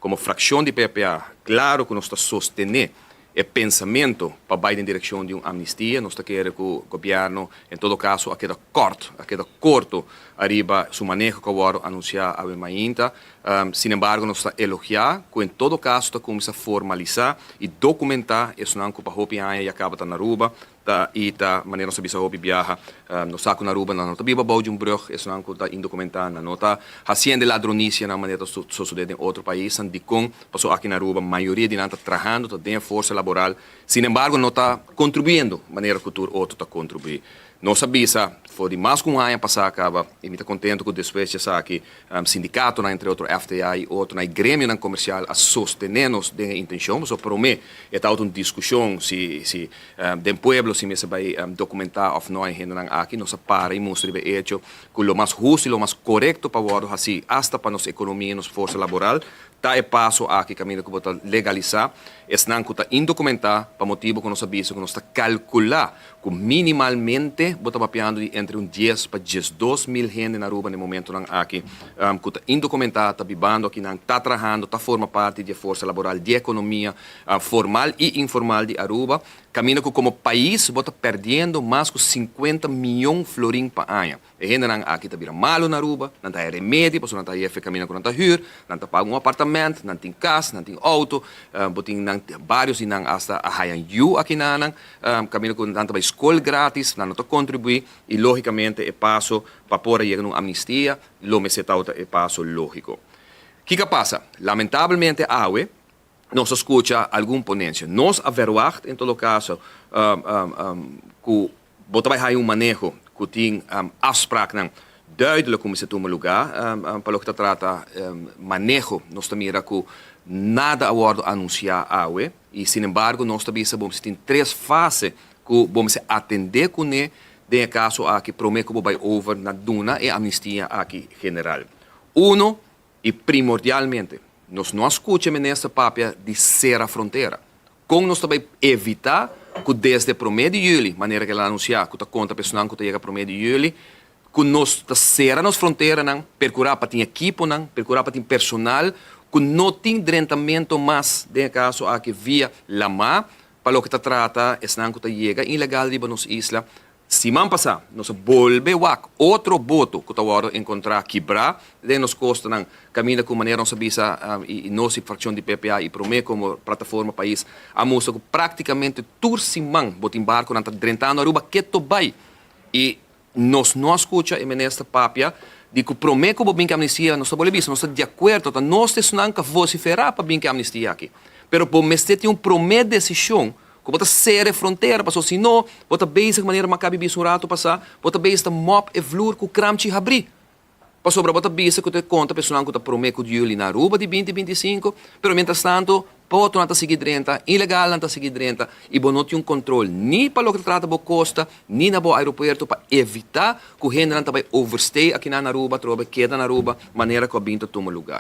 como fracción de PPA, claro que nós está sostener o pensamento para ir em direção de uma amnistia. Nós queremos que o governo, em todo caso, a queda corto arriba su manejo que agora anunciar a Mainta. Sin embargo, nós está elogiar que em todo caso está começar a formalizar e documentar isso não que para hopi e acaba tá na Aruba e tá maneira nós sabia hopi viaja no saco na Aruba não tá viva bom de brug isso não que tá indocumentado não tá haciendo ladronícia na maneira sucede em outro país de com passou aqui na Aruba a maioria de nós está trabalhando tá tem força laboral. Sin embargo, não está contribuindo maneira que o outro está contribuindo. Nós sabemos, foi mais que ano passado, acaba, e me está contente que depois já aqui, sindicato, entre outros, FTA e outro, na grêmio comercial, a sostener-nos de intenção, mas para mim, é uma discussão se do povo, se me se vai documentar ou não, ainda aqui, nós para e mostrar o hecho que o mais justo e o mais correto para o assim, até para nossa economia e nossa força laboral, tá e passo aqui caminho que bota legalizar, es não que está indocumentar para motivo que nós sabemos que nós está calcular que minimalmente bota mapeando entre 10 para 12 mil gente na Aruba no momento aqui que está indocumentado, está vivendo aqui, está trabalhando, está forma parte da força laboral, da economia formal e informal de Aruba, caminho que como país bota perdendo mais de 50 milhões de florins por ano. E gente aqui está virando malo na Aruba, não tem remédio, porque não tem caminho que não está hyr, não está pago apartamento, não tem casa, não tem auto, botin vários e não hasta a hayan you aqui não, caminho que não tem escola grátis, não está contribuir e logicamente é passo para poder chegar numa amnistia, lo me se tauta é passo lógico. O que passa? Lamentavelmente hoje nós escuta algum ponência, nós averiguamos em todo caso que bota vai manejo que tem afspraak duidelijk como se toma lugar para o que trata manejo nós também que nada agora anunciar hoje e sin embargo nós também sabemos que tem 3 fases que vamos atender com ele de caso aqui promete que vai over na duna e amnistia aqui general. Uno e primordialmente nós não escutamos nessa papia de ser a fronteira. Como nós também evitar que desde 1 de julho, maneira que ela anunciar, que está conta pessoal que chega 1 de julho, que nós será nas fronteiras, procurar para ter equipo, procurar para ter personal, que não tem tratamento mais, de caso aqui via la mar, para o que trata, é que chega ilegal de nos isla. Semana passada, nós volvemos a outro boto que está encontrar quebrar, de nos costa caminha com maneira nossa bisa e nossa fração de PPA e promete como plataforma país a moça que praticamente tur semana bota embarco na drentando Aruba que to vai e nós não escuta e nesta papia de que promete que bem que amnistia nós estamos nós estamos de acordo nós estamos não vociferar para bem que amnistia aqui, pero por mestre tem promete decisão que bota ser fronteira, passou se não, bota basic maneira macabi bisurato passar, bota basic mop e vlur com cramchi abrir. Passou para bota basic que te conta pessoal que te promete de julho na Aruba de 2025, pero mientras tanto, pode não seguir 30, ilegal não seguir 30 e bom não tem controle nem para o que trata da costa, nem na boa aeroporto para evitar que o gente não vai overstay aqui na Aruba, trobe queda na Aruba, maneira que o binto toma lugar.